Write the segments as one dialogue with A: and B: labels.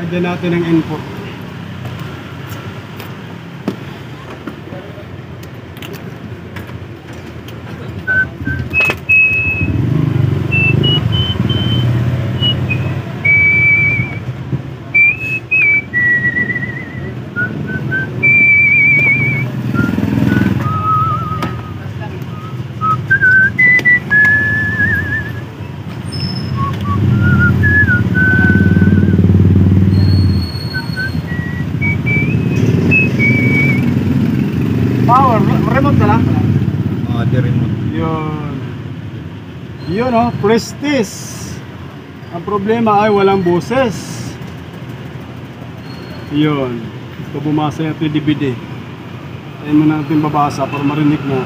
A: Lagyan natin ng input. Power, remote ka lang?
B: The remote.
A: Yun. Yun oh, Prestige. Ang problema ay walang boses. Yun. Ito bumasa yung DVD. Ayan mo natin babasa para marinig na.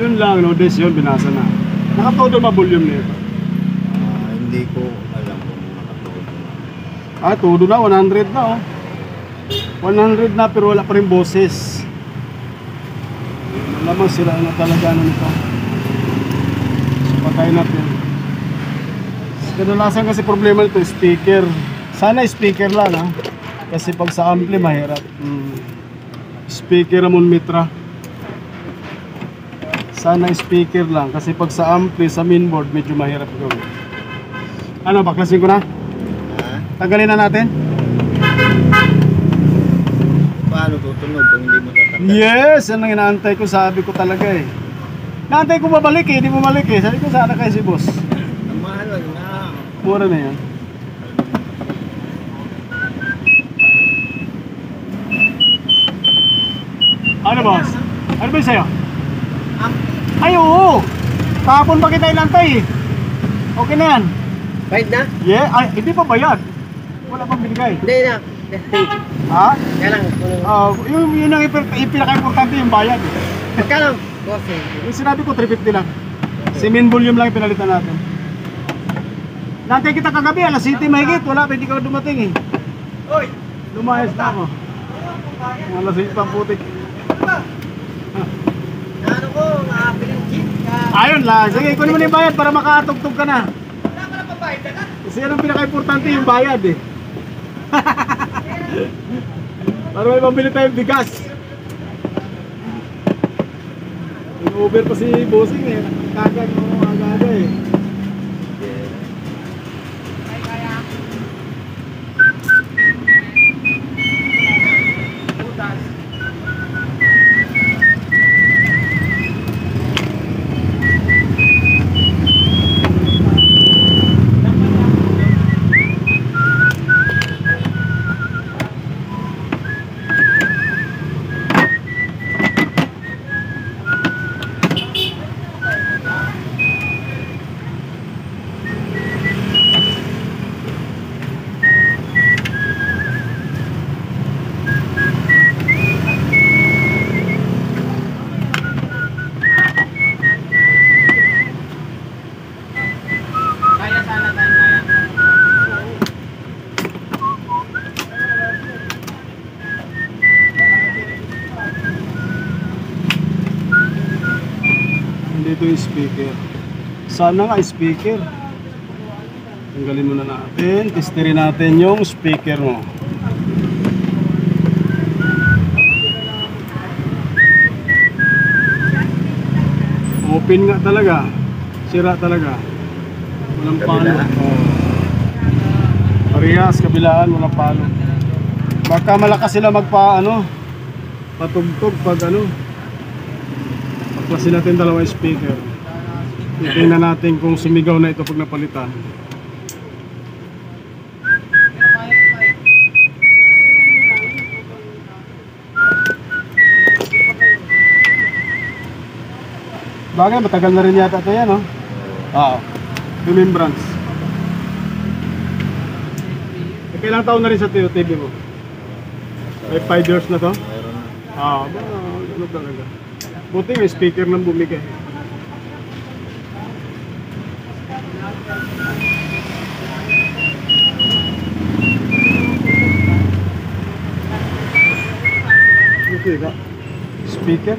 A: Yun lang, no? This yun, binasa na. Nakatodo ma-volume nito.
B: Hindi ko alam kung nakatuloy na.
A: Ah, todo na, 100 na oh. 100 na pero wala pa rin boses. Malamang sila na talaga ano nito. So, patay natin. Kadalasan kasi problema nito, speaker. Sana speaker lang ha. Kasi pag sa ampli mahirap. Speaker Ramon Mitra. Sana speaker lang. Kasi pag sa ampli, sa mainboard, medyo mahirap gawin. Ano, baklasin ko na? Tanggalin na natin?
B: Paano tutunog kung hindi mo tatanggal?
A: Yes! Yan ang inaantay ko, sabi ko talaga eh. Naantay ko babalik eh, hindi bumalik eh. Sabi ko sana kayo si boss.
B: Ang mahal lang na.
A: Mura na yan. Ano boss? Ano ba yung sa'yo? Ay oo! Kahapon pa kita inantay eh. Okay na yan.
C: Bayad na?
A: Yeah, ay hindi pa bayad. Wala pang binigay.
C: Hindi na.
A: Ha?
C: Kaya lang.
A: Yun ang pinaka-importante yung bayad.
C: Magkano? Bossing.
A: Yung sinabi ko 350 lang. Si main volume lang yung pinalitan natin. Nantay kita kagabi, alas 7 mahigit. Wala, pwede ka dumating eh. Oy! Lumayas na ako. Alas 7 pang putik.
C: Ano ko? Nakabiling jeep.
A: Ayun lang. Sige, kunin mo na yung bayad para makatugtog ka na.
C: Wala ka na pabayad na?
A: Kasi yan ang pinaka-importante yung bayad eh. Para may pambili tayong bigas. Uber pa si bossing eh. Kagad mo agad eh. Dito yung speaker. Sana nga speaker. Tanggalin muna natin. Testerin natin yung speaker mo. Open nga talaga. Sira talaga. Walang palo. Oh. Parehas, kabilaan, walang palo. Baka malakas sila patugtog pag Paklasin natin dalawang speaker. Tingnan natin kung sumigaw na ito pag napalitan. Bagay, matagal na rin yata ito yan, no? Oo. Remembrance. Kailang taon na rin sa TV mo? May 5 years na to?
B: Mayroon na.
A: Ano talaga. Buti nga speaker ng bumigay. Okay ka? Speaker?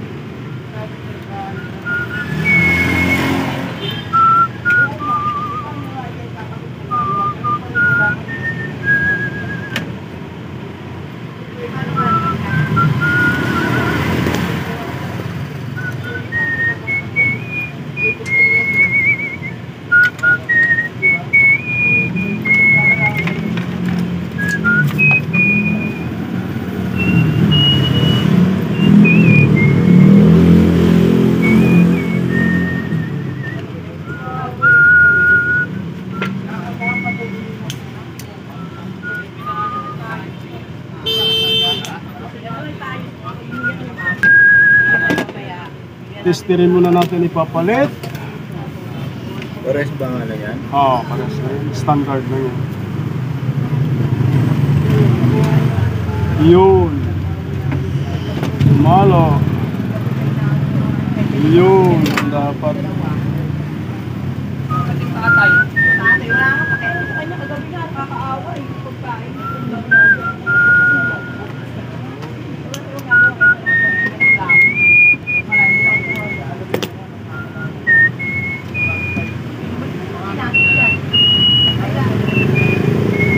A: polystyrene muna natin ipapalit.
B: Oras ba nga na yan?
A: Oo, pares na yun. Standard na yun. Yun. Malo. Yun. Dapat.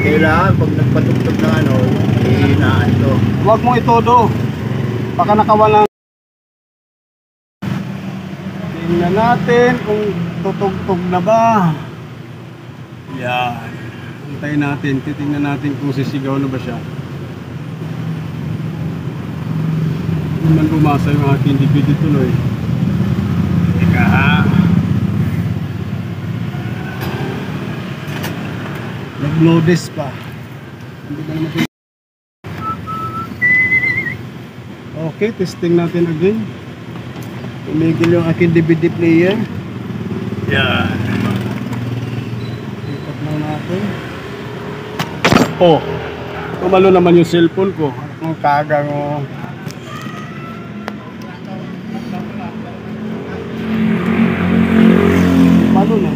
B: Kailangan pag nagpatugtog ng ano, hihinaan to.
A: Huwag mong itodo. Baka nakawalan. Tingnan natin kung tutugtog na ba. Yan. Hintayin natin. Titingnan natin kung sisigaw na ba siya. Hindi man bumasa yung aking DVD tuloy. Teka ha. Nag-loades pa. Hindi ba naman ito? Okay, testing natin again. Tumigil yung aking DVD player. Yan. Ikot na natin. Oh, tumalo naman yung cellphone ko. Ang kagang oh. Tumalo na.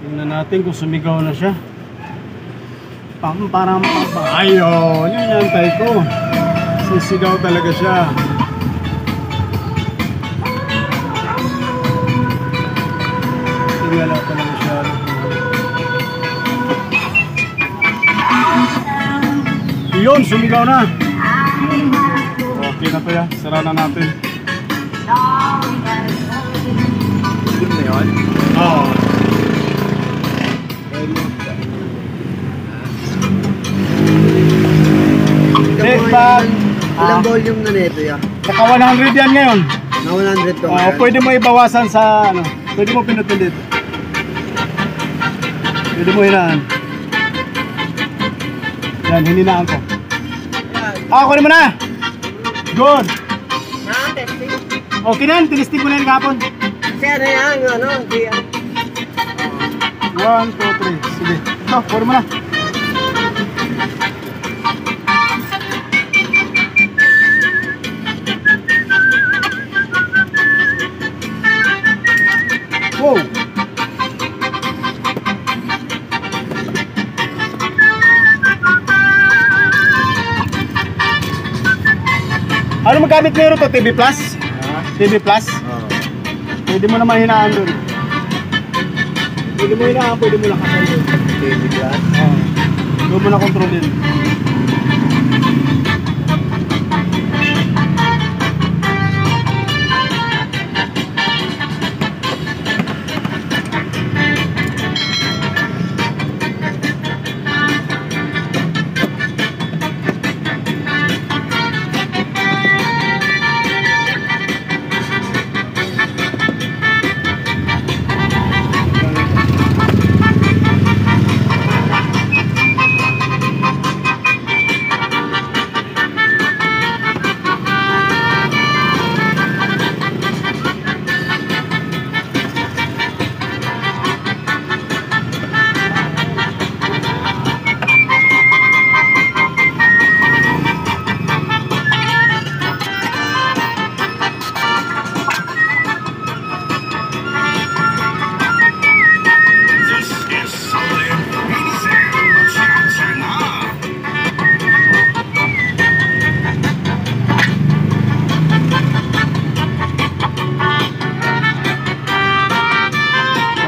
A: Tingnan natin kung sumigaw na siya. Parang ayun, yun yung antay ko. Sisigaw talaga siya. Tingnan lang talaga siya. Yun, sumigaw na. Okay na to ya, sara na natin.
B: Yun na yun?
A: Oo.
C: Ilang volume na nito ya?
A: Naka 100 yan ngayon.
C: Na 100 to.
A: Pwede mo ibawasan sa ano. Pwede mo pinutin dito. Pwede mo hinaan. Yan, hininaan ko. Kunin mo na. Good.
C: Testing.
A: Okay na, tinisting ko na yung kapon.
C: Kasi ano yan, ano, di yan.
A: 1, 2, 3. Sige. Ito, kunin mo na. Wow! Ano magamit ngayon ito? TV Plus? TV Plus?
B: Oo.
A: Pwede mo naman hinaan doon. Pwede mo hinaan, pwede mo lakasan doon.
B: TV Plus.
A: Doon mo na kontrolin.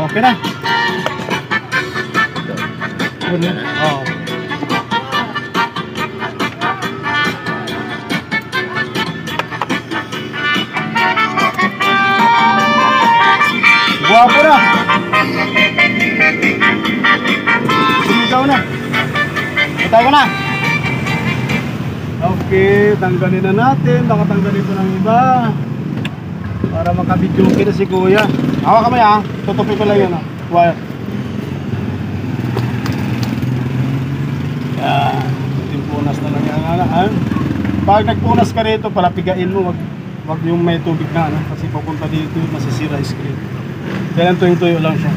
A: Okay na. Good na. Oo. Guwapo na. Sumigaw na. Patay ko na. Okay, tanggalin na natin. Baka tanggalin ko ng iba. Para makabidyoke na si Kuya. Hawa kamay ha. Tutupin ko lang yun ha. Wire. Yan. Timpunas na lang yan ha. Pag nagpunas ka rito, palapigain mo, wag yung may tubig na ano, kasi papunta dito, masisira yung screen. Kailan tuyo-tuyo lang siya.